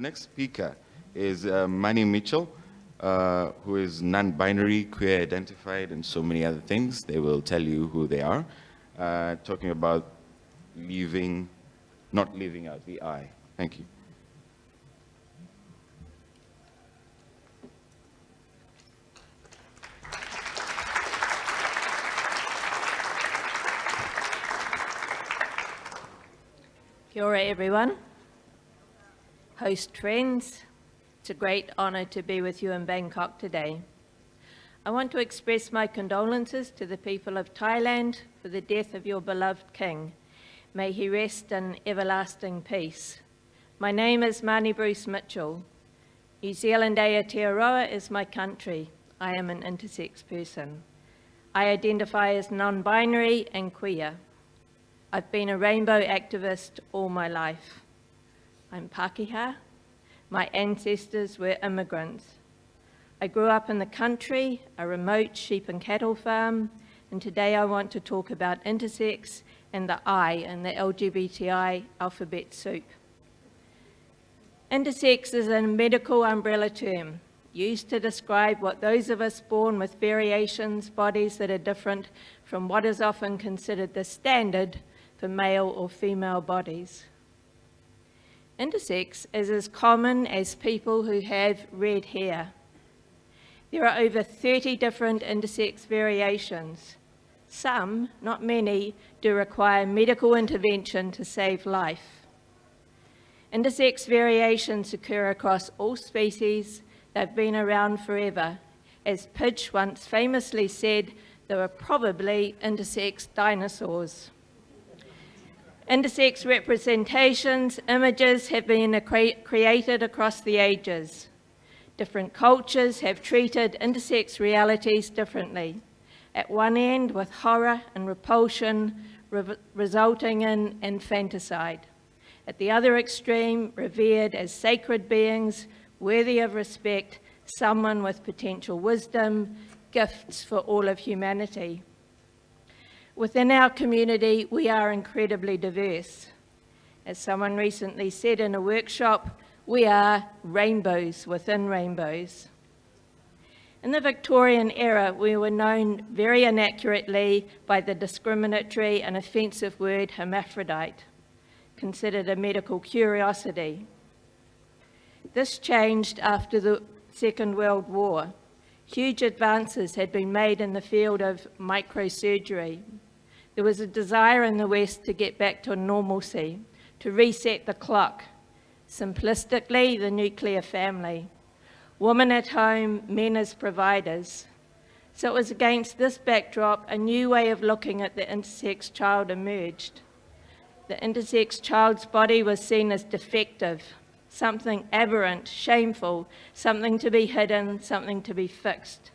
next speaker is Manny Mitchell, who is non-binary, queer identified, and so many other things. They will tell you who they are, talking about not leaving out the I. Thank you. Kia ora, everyone. Host friends, it's a great honour to be with you in Bangkok today. I want to express my condolences to the people of Thailand for the death of your beloved king. May he rest in everlasting peace. My name is Mani Bruce Mitchell. New Zealand Aotearoa is my country. I am an intersex person. I identify as non-binary and queer. I've been a rainbow activist all my life. I'm Pākehā. My ancestors were immigrants. I grew up in the country, a remote sheep and cattle farm, and today I want to talk about intersex and the I in the LGBTI alphabet soup. Intersex is a medical umbrella term used to describe what those of us born with variations, bodies that are different from what is often considered the standard for male or female bodies. Intersex is as common as people who have red hair. There are over 30 different intersex variations. Some, not many, do require medical intervention to save life. Intersex variations occur across all species. They've been around forever. As Pidge once famously said, there were probably intersex dinosaurs. Intersex representations, images have been created across the ages. Different cultures have treated intersex realities differently. At one end with horror and repulsion resulting in infanticide. At the other extreme, revered as sacred beings, worthy of respect, someone with potential wisdom, gifts for all of humanity. Within our community, we are incredibly diverse. As someone recently said in a workshop, we are rainbows within rainbows. In the Victorian era, we were known very inaccurately by the discriminatory and offensive word hermaphrodite, considered a medical curiosity. This changed after the Second World War. Huge advances had been made in the field of microsurgery. There was a desire in the West to get back to normalcy, to reset the clock. Simplistically, the nuclear family. Women at home, men as providers. So it was against this backdrop, a new way of looking at the intersex child emerged. The intersex child's body was seen as defective, something aberrant, shameful, something to be hidden, something to be fixed.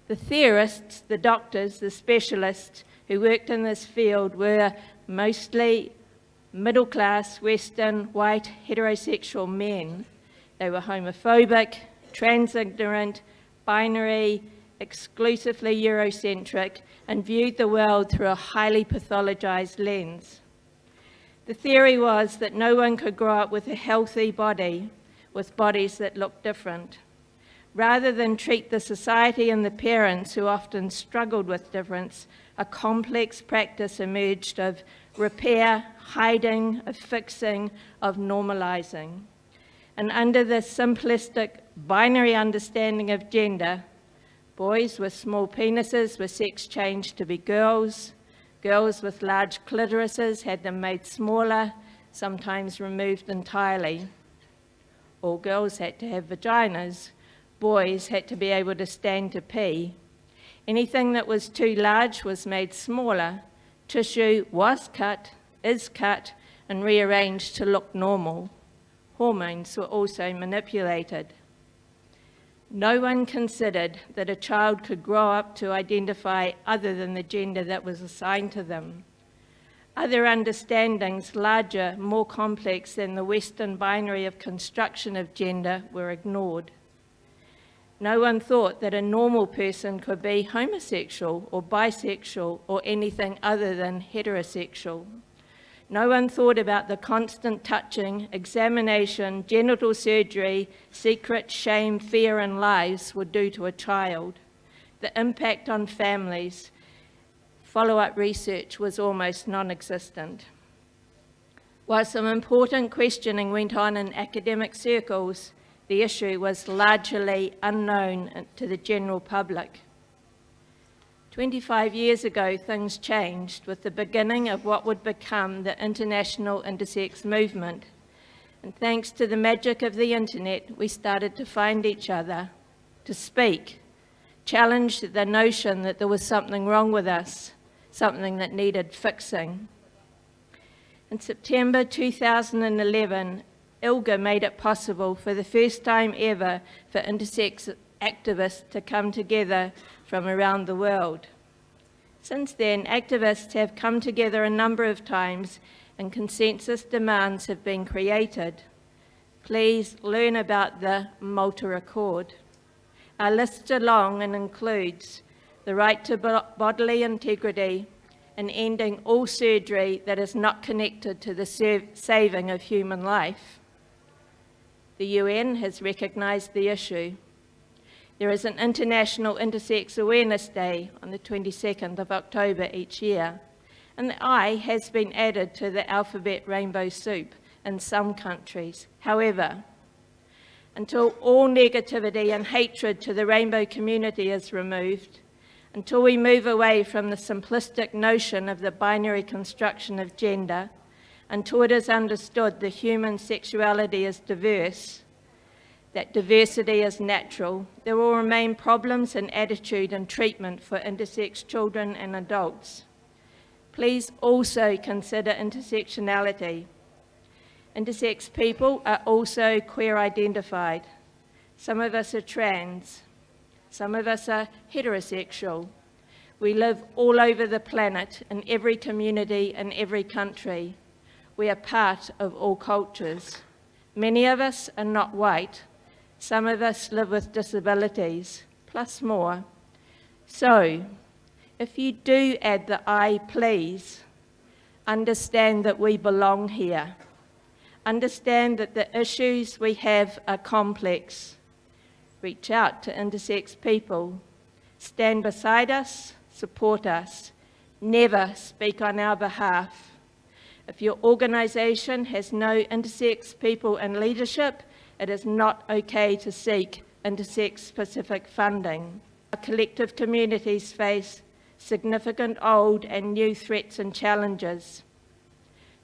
The theorists, the doctors, the specialists who worked in this field were mostly middle-class, Western, white, heterosexual men. They were homophobic, transignorant, binary, exclusively Eurocentric, and viewed the world through a highly pathologized lens. The theory was that no one could grow up with a healthy body, with bodies that looked different. Rather than treat the society and the parents who often struggled with difference, a complex practice emerged of repair, hiding, of fixing, of normalizing. And under this simplistic binary understanding of gender, boys with small penises were sex changed to be girls, girls with large clitorises had them made smaller, sometimes removed entirely. All girls had to have vaginas, boys had to be able to stand to pee. Anything that was too large was made smaller. Tissue was cut, is cut, and rearranged to look normal. Hormones were also manipulated. No one considered that a child could grow up to identify other than the gender that was assigned to them. Other understandings, larger, more complex than the Western binary of construction of gender, were ignored. No one thought that a normal person could be homosexual or bisexual or anything other than heterosexual. No one thought about the constant touching, examination, genital surgery, secret shame, fear and lies would do to a child. The impact on families, follow-up research was almost non-existent. While some important questioning went on in academic circles, the issue was largely unknown to the general public. 25 years ago, things changed with the beginning of what would become the international intersex movement. And thanks to the magic of the internet, we started to find each other, to speak, challenge the notion that there was something wrong with us, something that needed fixing. In September 2011, ILGA made it possible for the first time ever for intersex activists to come together from around the world. Since then, activists have come together a number of times and consensus demands have been created. Please learn about the Malta Accord. Our list is long and includes the right to bodily integrity and ending all surgery that is not connected to the saving of human life. The UN has recognised the issue. There is an International Intersex Awareness Day on the 22nd of October each year, and the I has been added to the alphabet rainbow soup in some countries. However, until all negativity and hatred to the rainbow community is removed, until we move away from the simplistic notion of the binary construction of gender, until it is understood the human sexuality is diverse, that diversity is natural, there will remain problems in attitude and treatment for intersex children and adults. Please also consider intersectionality. Intersex people are also queer identified. Some of us are trans. Some of us are heterosexual. We live all over the planet, in every community, in every country. We are part of all cultures. Many of us are not white. Some of us live with disabilities, plus more. So, if you do add the I, please, understand that we belong here. Understand that the issues we have are complex. Reach out to intersex people. Stand beside us, support us. Never speak on our behalf. If your organisation has no intersex people in leadership, it is not okay to seek intersex-specific funding. Our collective communities face significant old and new threats and challenges.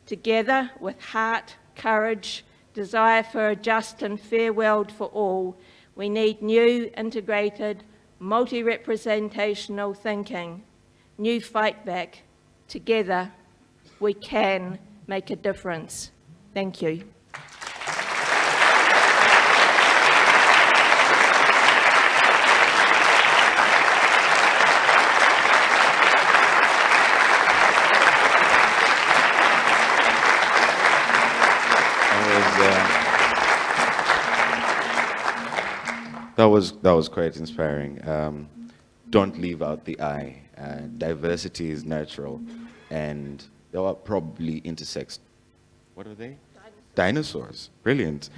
Together, with heart, courage, desire for a just and fair world for all, we need new, integrated, multi-representational thinking, new fight back. Together, we can make a difference. Thank you. That was quite inspiring. Don't leave out the I. Diversity is natural, and there are probably intersex. What are they? Dinosaurs. Brilliant.